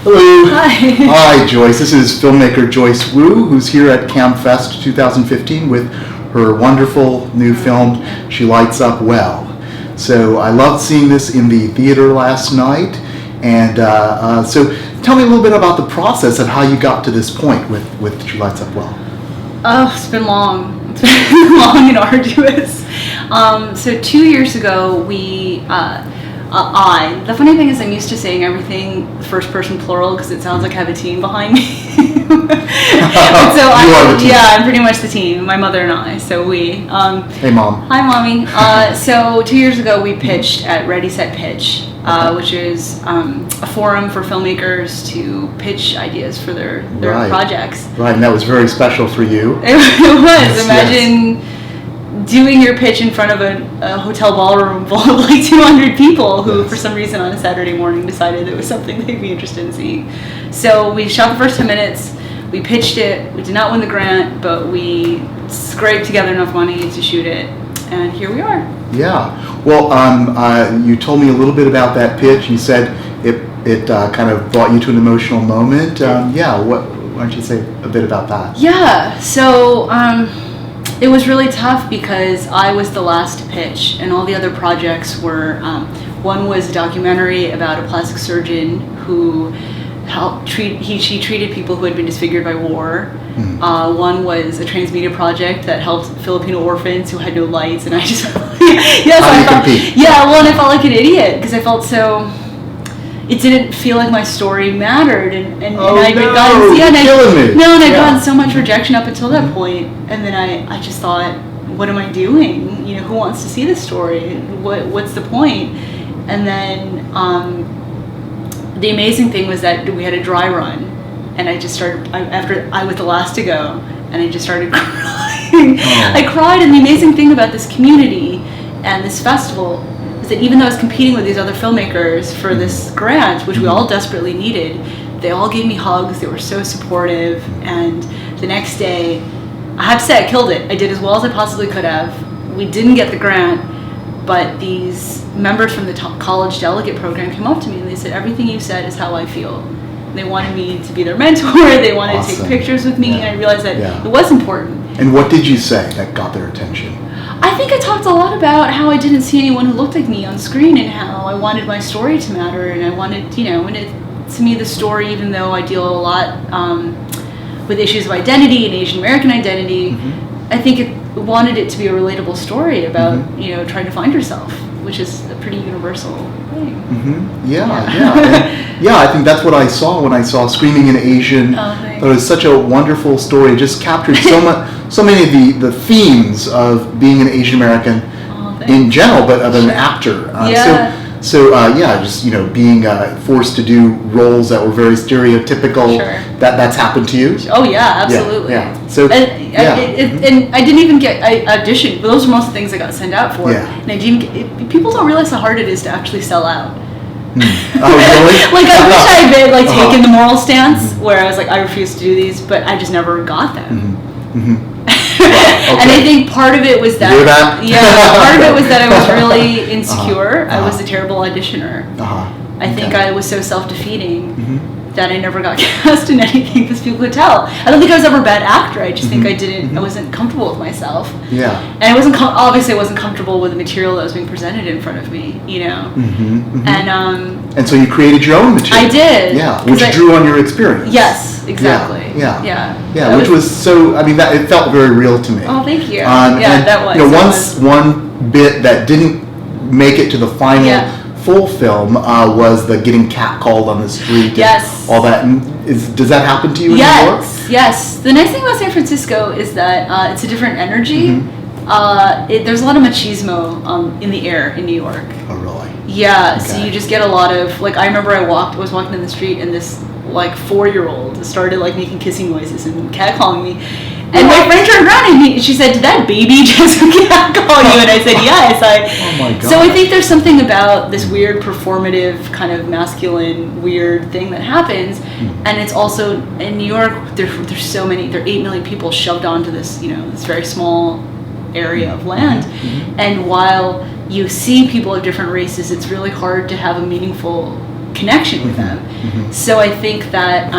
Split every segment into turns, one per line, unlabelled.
Hello.
Hi.
Hi, Joyce. This is filmmaker Joyce Wu, who's here at CAAMFest 2015 with her wonderful new film, She Lights Up Well. So I loved seeing this in the theater last night. And so tell me a little bit about the process of how you got to this point with She Lights Up Well.
Oh, it's been long. It's been long and arduous. So 2 years ago, the funny thing is I'm used to saying everything first person plural because it sounds like I have a team behind me. I'm pretty much the team, my mother and I, so we.
Hey Mom.
Hi Mommy. So 2 years ago we pitched at Ready Set Pitch, which is a forum for filmmakers to pitch ideas for their projects.
Right, and that was very special for you.
It was.
Yes,
Imagine doing your pitch in front of a hotel ballroom full of like 200 people who for some reason on a Saturday morning decided it was something they'd be interested in seeing. So we shot the first 10 minutes, we pitched it, we did not win the grant, but we scraped together enough money to shoot it, and here we are.
Yeah. Well, you told me a little bit about that pitch. You said it kind of brought you to an emotional moment. Why don't you say a bit about that?
Yeah. So it was really tough because I was the last to pitch, and all the other projects were. One was a documentary about a plastic surgeon who she treated people who had been disfigured by war. One was a transmedia project that helped Filipino orphans who had no lights, and I just and I felt like an idiot because I felt so. It didn't feel like my story mattered, and I'd gotten so much rejection up until that point, and then I just thought, what am I doing? You know, who wants to see this story? What's the point? And then the amazing thing was that we had a dry run, and I just started after I was the last to go, and I just started crying. I cried, and the amazing thing about this community and this festival is that even though I was competing with these other filmmakers for this grant, which we all desperately needed, they all gave me hugs. They were so supportive, and the next day, I have to say I killed it. I did as well as I possibly could have. We didn't get the grant, but these members from the college delegate program came up to me and they said, everything you said is how I feel. They wanted me to be their mentor. They wanted to take pictures with me, and I realized that it was important.
And what did you say that got their attention?
I think I talked a lot about how I didn't see anyone who looked like me on screen, and how I wanted my story to matter, and I wanted, to me the story, even though I deal a lot with issues of identity and Asian American identity, I think it wanted it to be a relatable story about, trying to find yourself, which is a pretty universal thing.
I think that's what I saw when I saw Screaming in Asian. It was such a wonderful story. It just captured so many of the themes of being an Asian American in general, but of an actor. Being forced to do roles that were very stereotypical. That's happened to you?
Oh yeah, absolutely.
So
and I didn't even get auditioned. But those are most of the things I got sent out for. And I didn't. People don't realize how hard it is to actually sell out.
Oh really?
Like I wish I had taken the moral stance where I was like, I refuse to do these, but I just never got them. And I think part of it was that. Part of it was that I was really insecure. I was a terrible auditioner. I think I was so self-defeating that I never got cast in anything because people could tell. I don't think I was ever a bad actor. I just think I wasn't comfortable with myself. And I wasn't obviously I wasn't comfortable with the material that was being presented in front of me.
And so you created your own material.
I did.
Which drew on your experience.
Yes, exactly.
Which was so. I mean, that it felt very real to me.
Oh, thank you.
That was. One bit that didn't make it to the final full film was the getting catcalled on the street. All that. And does that happen to you in New York?
Yes. The nice thing about San Francisco is that it's a different energy. There's a lot of machismo in the air in New York.
Oh, really?
Yeah. Okay. So you just get a lot of I remember I was walking in the street and this 4-year-old started making kissing noises and catcalling me. And my friend turned around and she said, "Did that baby just catcall you?" And I said, "Yes."
Oh my God.
So I think there's something about this weird performative kind of masculine weird thing that happens, and it's also in New York. There's so many. There are 8 million people shoved onto this this very small area of land, and while you see people of different races, it's really hard to have a meaningful connection with them. So I think that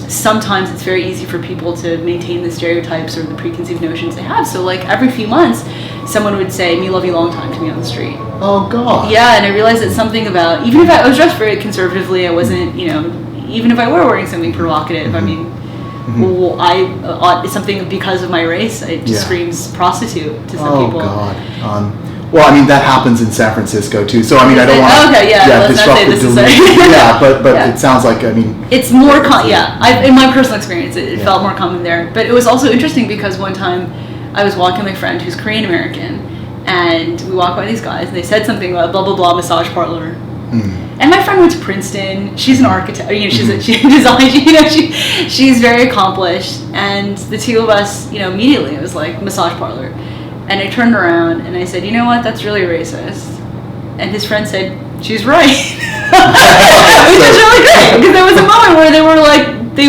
sometimes it's very easy for people to maintain the stereotypes or the preconceived notions they have. So like every few months, someone would say, "Me love you long time" to me on the street.
Oh God.
Yeah, and I realized that something about, even if I was dressed very conservatively, I wasn't, even if I were wearing something provocative, I mean, it's something because of my race, it just screams prostitute to some people.
Oh God. Well, I mean, that happens in San Francisco too. So I mean, I don't want to
let's
disrupt
not say
the
this is
delusion. But it sounds like, I mean,
it's more in my personal experience, it felt more common there. But it was also interesting because one time I was walking with my friend who's Korean American, and we walked by these guys, and they said something about blah blah blah massage parlor. And my friend went to Princeton. She's an architect. She's very accomplished. And the two of us, immediately it was like massage parlor. And I turned around and I said, "You know what? That's really racist." And his friend said, "She's right," which is really great because there was a moment where they were like, they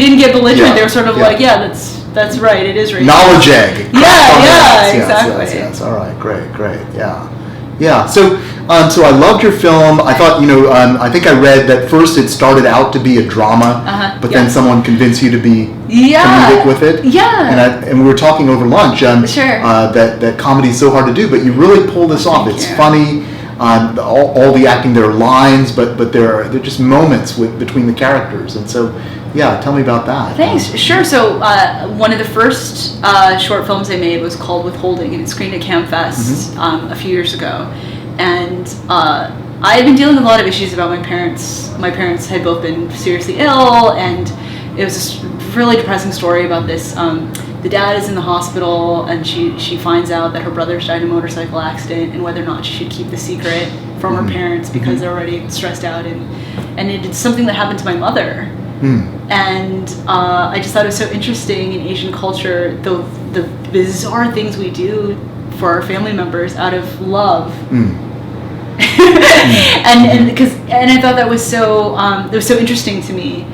didn't get belligerent. They were sort of like, "Yeah, that's right. It is racist."
Knowledge egg.
Exactly.
Yes. All right. Great. Yeah. So I loved your film. I thought, I think I read that first it started out to be a drama, but then someone convinced you to be comedic with it.
Yeah.
And we were talking over lunch. That comedy is so hard to do, but you really pull this off. It's funny. All the acting, there are lines, but they're just moments between the characters, and so. Yeah, tell me about that.
Thanks. Sure. So one of the first short films I made was called Withholding, and it screened at CAAMFest a few years ago. And I had been dealing with a lot of issues about my parents. My parents had both been seriously ill, and it was this really depressing story about this. The dad is in the hospital, and she finds out that her brother's died in a motorcycle accident, and whether or not she should keep the secret from her parents because they're already stressed out. And it's something that happened to my mother. And I just thought it was so interesting in Asian culture, the bizarre things we do for our family members out of love. and I thought that was so interesting to me.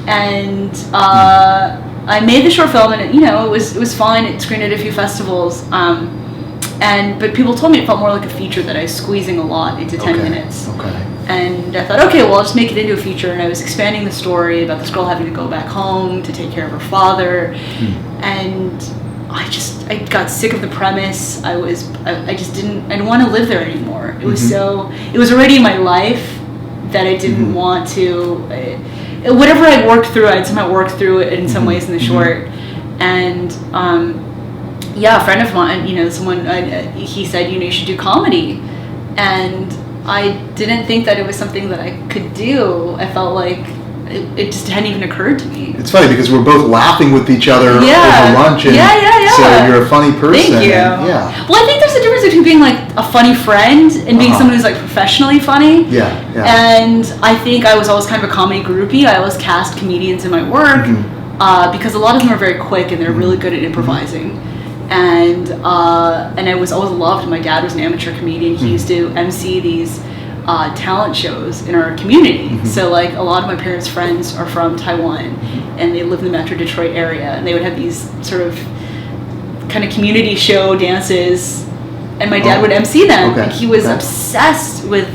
And I made the short film, and it was fine. It screened at a few festivals. But people told me it felt more like a feature, that I was squeezing a lot into 10 minutes.
Okay.
And I thought, okay, well, I'll just make it into a feature. And I was expanding the story about this girl having to go back home to take care of her father. And I got sick of the premise. I didn't want to live there anymore. It was it was already in my life that I didn't want to, whatever I'd worked through, I'd somehow worked through it in some ways in the short. And, a friend of mine, someone, he said, you should do comedy. And I didn't think that it was something that I could do. I felt like it just hadn't even occurred to me.
It's funny because we're both laughing with each other over lunch. And so you're a funny person.
Thank you. Well, I think there's a difference between being like a funny friend and being someone who's like professionally funny. And I think I was always kind of a comedy groupie. I always cast comedians in my work because a lot of them are very quick and they're really good at improvising. And I was always loved. My dad was an amateur comedian. He used to MC these talent shows in our community. So like a lot of my parents' friends are from Taiwan, and they live in the Metro Detroit area, and they would have these sort of kind of community show dances, and my dad would MC them. Like he was obsessed with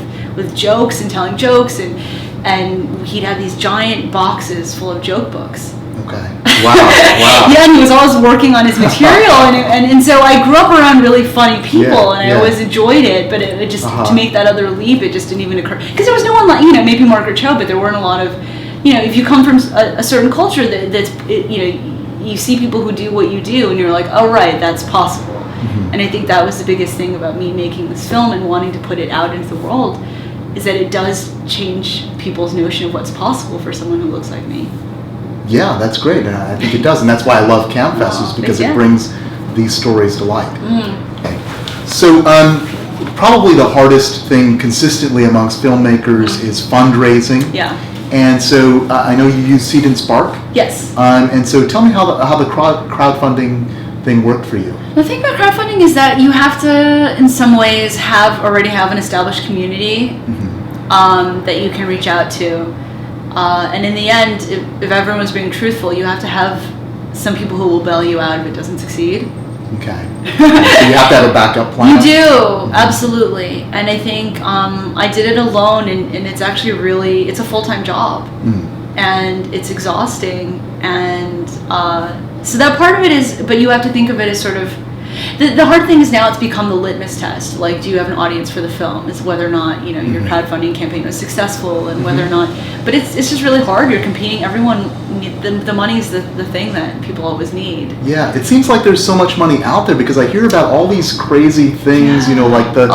jokes and telling jokes, and he'd have these giant boxes full of joke books.
Wow.
Yeah, and he was always working on his material, and so I grew up around really funny people, and I always enjoyed it, but it just, to make that other leap, it just didn't even occur. Because there was no one like, maybe Margaret Cho, but there weren't a lot of, if you come from a certain culture that's, you see people who do what you do, and you're like, oh, right, that's possible. And I think that was the biggest thing about me making this film and wanting to put it out into the world, is that it does change people's notion of what's possible for someone who looks like me.
Yeah, that's great, and I think it does, and that's why I love CAAMFest, is because it brings these stories to light. Okay. So, probably the hardest thing consistently amongst filmmakers is fundraising.
Yeah.
And so, I know you use Seed and Spark.
Yes.
And so, tell me how the crowdfunding thing worked for you.
The thing about crowdfunding is that you have to, in some ways, already have an established community that you can reach out to. And in the end, if everyone's being truthful, you have to have some people who will bail you out if it doesn't succeed.
Okay. So you have to have a backup plan.
You do, absolutely. And I think I did it alone, and it's actually it's a full-time job. And it's exhausting. And so that part of it is, but you have to think of it as sort of, the hard thing is now it's become the litmus test. Like, do you have an audience for the film? Is whether or not, your crowdfunding campaign was successful, and whether or not, but it's just really hard. You're competing. Everyone, the money's the thing that people always need.
Yeah, it seems like there's so much money out there, because I hear about all these crazy things, like the,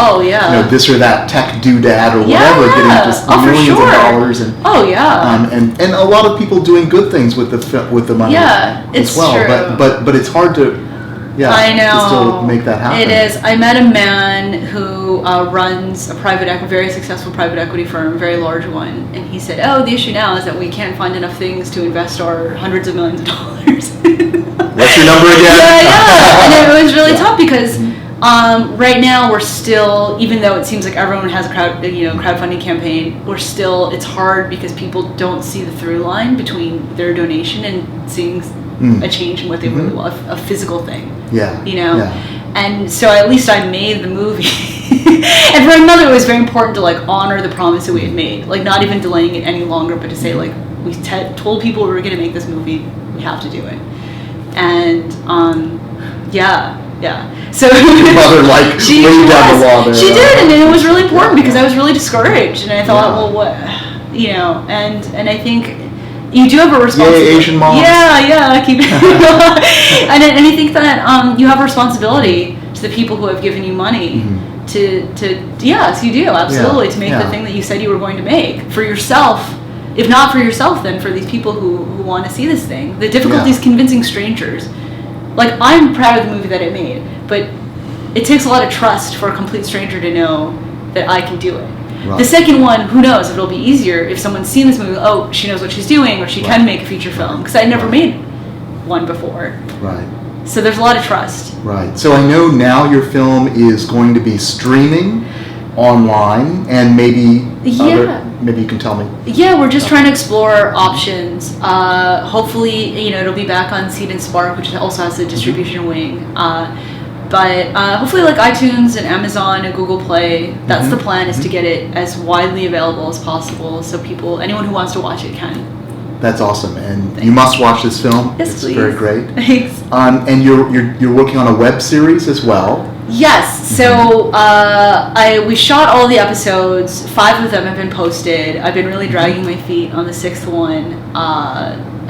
this or that tech doodad or whatever, getting just millions of dollars, and and a lot of people doing good things with the money as well.
True.
But it's hard to. Yeah,
I know.
To still make that happen.
It is. I met a man who runs a very successful private equity firm, very large one, and he said, "Oh, the issue now is that we can't find enough things to invest our hundreds of millions of dollars."
What's your number again?
Yeah, and it was really tough because right now we're still, even though it seems like everyone has a crowdfunding campaign, it's hard because people don't see the through line between their donation and seeing a change in what they really love, a physical thing. And so at least I made the movie. And for my mother, it was very important to honor the promise that we had made, not even delaying it any longer, but to say we told people we were going to make this movie, we have to do it. And so
your mother she down the law there.
She did, and it was really important because I was really discouraged, and I thought, well, what, and I think you do have a responsibility.
Yay, Asian moms.
Yeah, keep and I think that you have a responsibility to the people who have given you money to yes, you do, absolutely, to make the thing that you said you were going to make for yourself. If not for yourself, then for these people who want to see this thing. The difficulty is convincing strangers. I'm proud of the movie that I made, but it takes a lot of trust for a complete stranger to know that I can do it. Right. The second one, who knows if it'll be easier if someone's seen this movie, she knows what she's doing, or she can make a feature film, because I'd never made one before. Right. So there's a lot of trust.
Right. So I know now your film is going to be streaming online, and maybe maybe you can tell me.
Yeah, we're just trying to explore options. Hopefully, it'll be back on Seed and Spark, which also has a distribution wing. But hopefully iTunes and Amazon and Google Play, that's the plan, is to get it as widely available as possible, so anyone who wants to watch it can.
That's awesome, and you must watch this film.
Yes,
it's
please.
Very great.
Thanks.
And you're working on a web series as well.
Yes, so we shot all the episodes. 5 of them have been posted. I've been really dragging my feet on the 6th one.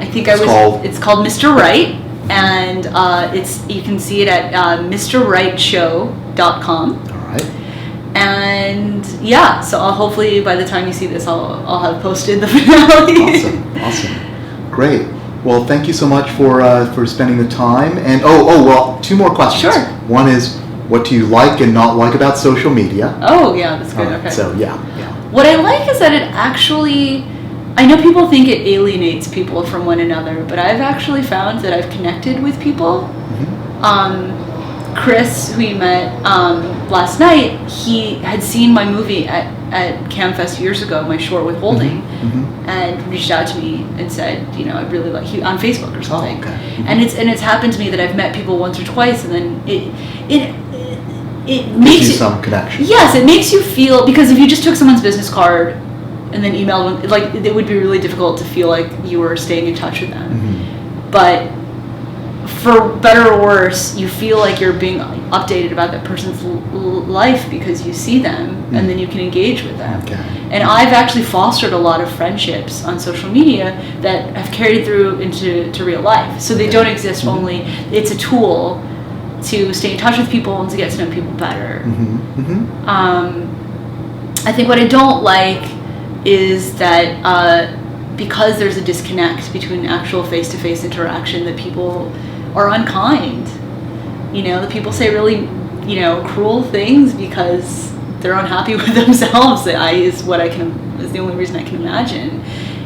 It's called Mr. Right. And you can see it at MrRightShow.com.
All right.
And so hopefully by the time you see this, I'll have posted the finale.
Awesome, great. Well, thank you so much for spending the time. And well, 2 more questions.
Sure.
One is, what do you like and not like about social media?
Oh yeah, that's good. Okay.
So yeah.
What I like is that it actually, I know people think it alienates people from one another, but I've actually found that I've connected with people. Chris, who we met last night, he had seen my movie at CAAMFest years ago, my short Withholding, and reached out to me and said, I'd really like you on Facebook or something. Oh, okay. And it's happened to me that I've met people once or twice, and then it makes
you some connection.
Yes, it makes you feel, because if you just took someone's business card and then emailed them, it would be really difficult to feel like you were staying in touch with them. But for better or worse, you feel like you're being updated about that person's life because you see them and then you can engage with them. Okay. And I've actually fostered a lot of friendships on social media that have carried through into real life. So they don't exist only, it's a tool to stay in touch with people and to get to know people better. I think what I don't like is that because there's a disconnect between actual face-to-face interaction, that people are unkind. That people say really, cruel things because they're unhappy with themselves. Is the only reason I can imagine.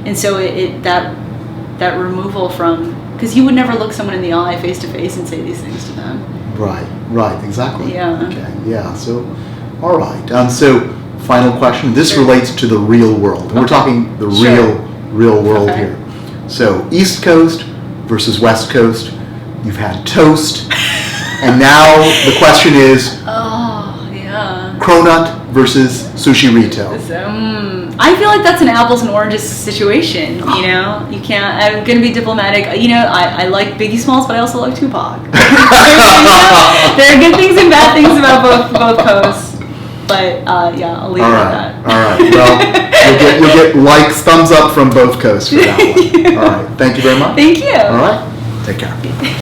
And so that removal from, because you would never look someone in the eye face-to-face and say these things to them.
Right, exactly.
Yeah.
Okay, yeah. So, all right. So, final question. This relates to the real world. We're talking the real world here. So, East Coast versus West Coast. You've had toast. And now the question is,
Oh, yeah.
Cronut versus Sushi Rito.
I feel like that's an apples and oranges situation, you know? You can't, I'm going to be diplomatic. You know, I like Biggie Smalls, but I also like Tupac. There are good things and bad things about both hosts. But, yeah, I'll leave it at that.
All right. Well, you'll get likes, thumbs up from both coasts for that one. All right. Thank you very much.
Thank you.
All right. Take care.